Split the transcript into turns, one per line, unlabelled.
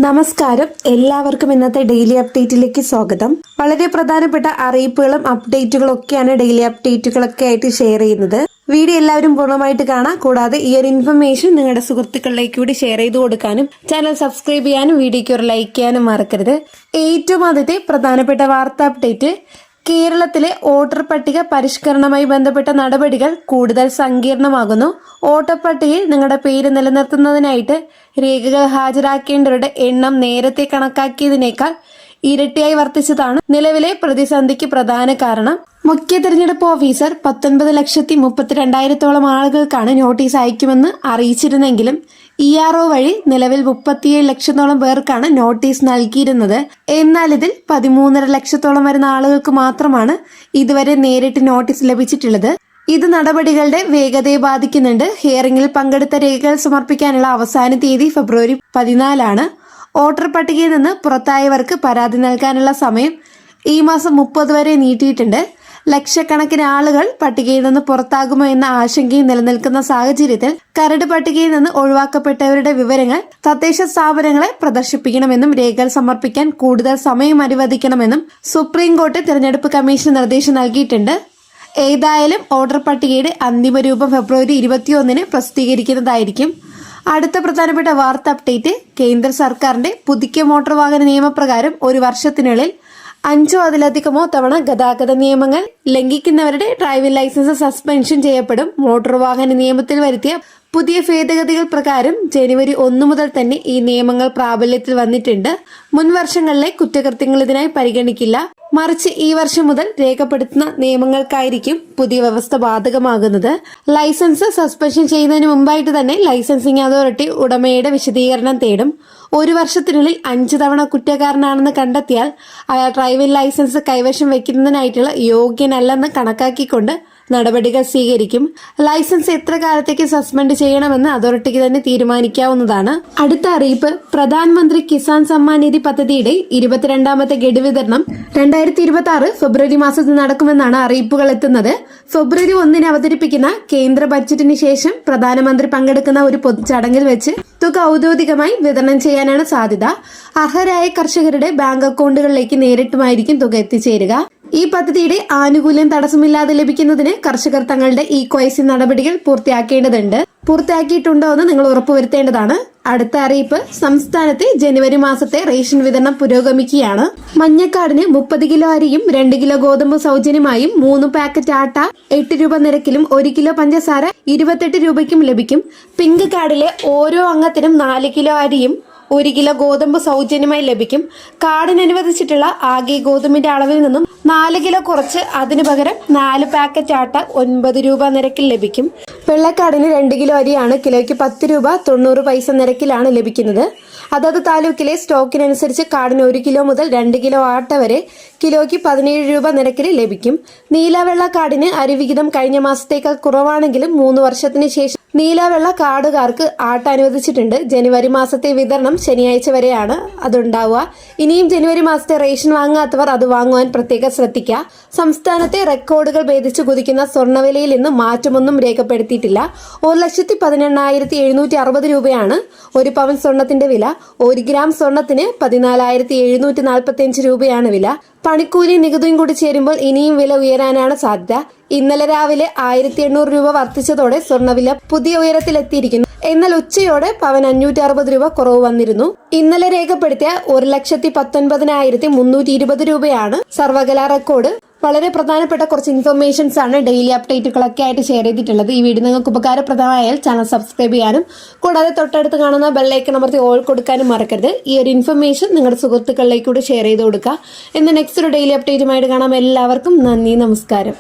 നമസ്കാരം, എല്ലാവർക്കും ഇന്നത്തെ ഡെയിലി അപ്ഡേറ്റിലേക്ക് സ്വാഗതം. വളരെ പ്രധാനപ്പെട്ട അറിയിപ്പുകളും അപ്ഡേറ്റുകളും ഒക്കെയാണ് ഡെയിലി അപ്ഡേറ്റുകളൊക്കെ ആയിട്ട് ഷെയർ ചെയ്യുന്നത്. വീഡിയോ എല്ലാവരും പൂർണ്ണമായിട്ട് കാണാം. കൂടാതെ ഈ ഒരു ഇൻഫർമേഷൻ നിങ്ങളുടെ സുഹൃത്തുക്കളിലേക്ക് കൂടി ഷെയർ ചെയ്ത് കൊടുക്കാനും ചാനൽ സബ്സ്ക്രൈബ് ചെയ്യാനും വീഡിയോയ്ക്ക് ഒരു ലൈക്ക് ചെയ്യാനും മറക്കരുത്. ഏറ്റവും ആദ്യത്തെ പ്രധാനപ്പെട്ട വാർത്താ അപ്ഡേറ്റ്, കേരളത്തിലെ വോട്ടർ പട്ടിക പരിഷ്കരണവുമായി ബന്ധപ്പെട്ട നടപടികൾ കൂടുതൽ സങ്കീർണമാകുന്നു. വോട്ടർ പട്ടികയിൽ നിങ്ങളുടെ പേര് നിലനിർത്തുന്നതിനായിട്ട് രേഖകൾ ഹാജരാക്കേണ്ടവരുടെ എണ്ണം നേരത്തെ കണക്കാക്കിയതിനേക്കാൾ ഇരട്ടിയായി വർദ്ധിച്ചതാണ് നിലവിലെ പ്രതിസന്ധിക്ക് പ്രധാന കാരണം. മുഖ്യ തെരഞ്ഞെടുപ്പ് ഓഫീസർ 19,32,000 ആളുകൾക്കാണ് നോട്ടീസ് അയക്കുമെന്ന് അറിയിച്ചിരുന്നെങ്കിലും ERO വഴി നിലവിൽ 37 ലക്ഷത്തോളം പേർക്കാണ് നോട്ടീസ് നൽകിയിരുന്നത്. എന്നാൽ ഇതിൽ 13.5 ലക്ഷത്തോളം വരുന്ന ആളുകൾക്ക് മാത്രമാണ് ഇതുവരെ നേരിട്ട് നോട്ടീസ് ലഭിച്ചിട്ടുള്ളത്. ഇത് നടപടികളുടെ വേഗതയെ ബാധിക്കുന്നുണ്ട്. ഹിയറിംഗിൽ പങ്കെടുത്ത രേഖകൾ സമർപ്പിക്കാനുള്ള അവസാന തീയതി ഫെബ്രുവരി 14 വോട്ടർ പട്ടികയിൽ നിന്ന് പുറത്തായവർക്ക് പരാതി നൽകാനുള്ള സമയം ഈ മാസം 30 വരെ നീട്ടിയിട്ടുണ്ട്. ലക്ഷക്കണക്കിന് ആളുകൾ പട്ടികയിൽ നിന്ന് പുറത്താകുമോ എന്ന ആശങ്കയും നിലനിൽക്കുന്ന സാഹചര്യത്തിൽ കരട് പട്ടികയിൽ നിന്ന് ഒഴിവാക്കപ്പെട്ടവരുടെ വിവരങ്ങൾ തദ്ദേശ സ്ഥാപനങ്ങളെ പ്രദർശിപ്പിക്കണമെന്നും രേഖകൾ സമർപ്പിക്കാൻ കൂടുതൽ സമയം അനുവദിക്കണമെന്നും സുപ്രീം കോടതി തെരഞ്ഞെടുപ്പ് കമ്മീഷൻ നിർദ്ദേശം നൽകിയിട്ടുണ്ട്. ഏതായാലും വോട്ടർ പട്ടികയുടെ അന്തിമ രൂപം ഫെബ്രുവരി 21 പ്രസിദ്ധീകരിക്കുന്നതായിരിക്കും. അടുത്ത പ്രധാനപ്പെട്ട വാർത്ത അപ്ഡേറ്റ്, കേന്ദ്ര സർക്കാരിന്റെ പുതുക്കിയ മോട്ടോർ വാഹന നിയമപ്രകാരം ഒരു വർഷത്തിനുള്ളിൽ 5 അതിലധികമോ തവണ ഗതാഗത നിയമങ്ങൾ ലംഘിക്കുന്നവരുടെ ഡ്രൈവിംഗ് ലൈസൻസ് സസ്പെൻഷൻ ചെയ്യപ്പെടും. മോട്ടോർ വാഹന നിയമത്തിൽ വരുത്തിയ പുതിയ ഭേദഗതികൾ പ്രകാരം ജനുവരി 1 മുതൽ തന്നെ ഈ നിയമങ്ങൾ പ്രാബല്യത്തിൽ വന്നിട്ടുണ്ട്. മുൻ വർഷങ്ങളിലെ കുറ്റകൃത്യങ്ങൾ ഇതിനായി പരിഗണിക്കില്ല. മറിച്ച് ഈ വർഷം മുതൽ രേഖപ്പെടുത്തുന്ന നിയമങ്ങൾക്കായിരിക്കും പുതിയ വ്യവസ്ഥ ബാധകമാകുന്നത്. ലൈസൻസ് സസ്പെൻഷൻ ചെയ്യുന്നതിന് മുമ്പായിട്ട് തന്നെ ലൈസൻസിംഗ് അതോറിറ്റി ഉടമയുടെ വിശദീകരണം തേടും. ഒരു വർഷത്തിനുള്ളിൽ 5 തവണ കുറ്റക്കാരനാണെന്ന് കണ്ടെത്തിയാൽ അയാൾ ഡ്രൈവിംഗ് ലൈസൻസ് കൈവശം വയ്ക്കുന്നതിനായിട്ടുള്ള യോഗ്യനല്ലെന്ന് കണക്കാക്കിക്കൊണ്ട് നടപടികൾ സ്വീകരിക്കും. ലൈസൻസ് എത്ര കാലത്തേക്ക് സസ്പെൻഡ് ചെയ്യണമെന്ന് അതോറിറ്റിക്ക് തന്നെ തീരുമാനിക്കാവുന്നതാണ്. അടുത്ത അറിയിപ്പ്, പ്രധാനമന്ത്രി കിസാൻ സമ്മാൻ നിധി പദ്ധതിയുടെ 22ാമത്തെ ഗഡു വിതരണം 2026 ഫെബ്രുവരി മാസത്തിൽ നടക്കുമെന്നാണ് അറിയിപ്പുകൾ എത്തുന്നത്. ഫെബ്രുവരി 1 അവതരിപ്പിക്കുന്ന കേന്ദ്ര ബഡ്ജറ്റിന് ശേഷം പ്രധാനമന്ത്രി പങ്കെടുക്കുന്ന ഒരു പൊതുചടങ്ങിൽ വെച്ച് തുക ഔദ്യോഗികമായി വിതരണം ചെയ്യാനാണ് സാധ്യത. അർഹരായ കർഷകരുടെ ബാങ്ക് അക്കൗണ്ടുകളിലേക്ക് നേരിട്ടുമായിരിക്കും തുക എത്തിച്ചേരുക. ഈ പദ്ധതിയുടെ ആനുകൂല്യം തടസ്സമില്ലാതെ ലഭിക്കുന്നതിന് കർഷകർ തങ്ങളുടെ KYC നടപടികൾ പൂർത്തിയാക്കിയിട്ടുണ്ടോ എന്ന് നിങ്ങൾ ഉറപ്പുവരുത്തേണ്ടതാണ്. അടുത്ത അറിയിപ്പ്, സംസ്ഥാനത്തെ ജനുവരി മാസത്തെ റേഷൻ വിതരണം പുരോഗമിക്കുകയാണ്. മഞ്ഞക്കാടിന് 30 കിലോ അരിയും 2 കിലോ ഗോതമ്പ് സൗജന്യമായും 3 പാക്കറ്റ് ആട്ട 8 രൂപ നിരക്കിലും 1 കിലോ പഞ്ചസാര 28 രൂപയ്ക്കും ലഭിക്കും. പിങ്ക് കാർഡിലെ ഓരോ അംഗത്തിനും 4 കിലോ അരിയും 1 കിലോ ഗോതമ്പ് സൗജന്യമായി ലഭിക്കും. കാർഡിന് അനുവദിച്ചിട്ടുള്ള ആകെ ഗോതമ്പിന്റെ അളവിൽ നിന്നും 4 കിലോ കുറച്ച് അതിനു പകരം 4 പാക്കറ്റ് ആട്ട 9 രൂപ നിരക്കിൽ ലഭിക്കും. വെള്ളക്കാടിന് 2 കിലോ അരിയാണ് കിലോയ്ക്ക് 10 രൂപ 90 പൈസ നിരക്കിലാണ് ലഭിക്കുന്നത്. അതത് താലൂക്കിലെ സ്റ്റോക്കിനനുസരിച്ച് കാർഡിന് 1 കിലോ മുതൽ 2 കിലോ ആട്ട വരെ കിലോയ്ക്ക് 17 രൂപ നിരക്കിൽ ലഭിക്കും. നീലവെള്ള കാർഡിന് അരിവിഹിതം കഴിഞ്ഞ മാസത്തേക്കാൾ കുറവാണെങ്കിലും 3 വർഷത്തിന് ശേഷം നീലവെള്ള കാർഡുകാർക്ക് ആട്ട അനുവദിച്ചിട്ടുണ്ട്. ജനുവരി മാസത്തെ വിതരണം ശനിയാഴ്ച വരെയാണ് അതുണ്ടാവുക. ഇനിയും ജനുവരി മാസത്തെ റേഷൻ വാങ്ങാത്തവർ അത് വാങ്ങുവാൻ പ്രത്യേകം ശ്രദ്ധിക്കുക. സംസ്ഥാനത്തെ റെക്കോർഡുകൾ ഭേദിച്ചു കുതിക്കുന്ന സ്വർണ്ണവിലയിൽ ഇന്ന് മാറ്റമൊന്നും രേഖപ്പെടുത്തിയിട്ടില്ല. 1,18,760 രൂപയാണ് 1 പവൻ സ്വർണത്തിന്റെ വില. 1 ഗ്രാം സ്വർണത്തിന് 14,745 രൂപയാണ് വില. പണിക്കൂലി നികുതിയും കൂടി ചേരുമ്പോൾ ഇനിയും വില ഉയരാനാണ് സാധ്യത. ഇന്നലെ രാവിലെ 1,800 രൂപ വർദ്ധിച്ചതോടെ സ്വർണ്ണവില പുതിയ ഉയരത്തിലെത്തിയിരിക്കുന്നു. എന്നാൽ ഉച്ചയോടെ പവൻ 560 രൂപ കുറവ് വന്നിരുന്നു. ഇന്നലെ രേഖപ്പെടുത്തിയ 1,19,320 രൂപയാണ് സർവകലാ റെക്കോർഡ്. വളരെ പ്രധാനപ്പെട്ട കുറച്ച് ഇൻഫർമേഷൻസ് ആണ് ഡെയിലി അപ്ഡേറ്റുകളൊക്കെ ആയിട്ട് ഷെയർ ചെയ്തിട്ടുള്ളത്. ഈ വീഡിയോ നിങ്ങൾക്ക് ഉപകാരപ്രദമായാൽ ചാനൽ സബ്സ്ക്രൈബ് ചെയ്യാനും കൂടാതെ തൊട്ടടുത്ത് കാണുന്ന ബെല്ലൈക്കൺ അമർത്തി ഓൾ കൊടുക്കാനും മറക്കരുത്. ഈ ഒരു ഇൻഫർമേഷൻ നിങ്ങളുടെ സുഹൃത്തുക്കളിലേക്ക് കൂടി ഷെയർ ചെയ്ത് കൊടുക്കുക. നെക്സ്റ്റ് ഒരു ഡെയിലി അപ്ഡേറ്റുമായിട്ട് കാണാം. എല്ലാവർക്കും നന്ദി, നമസ്കാരം.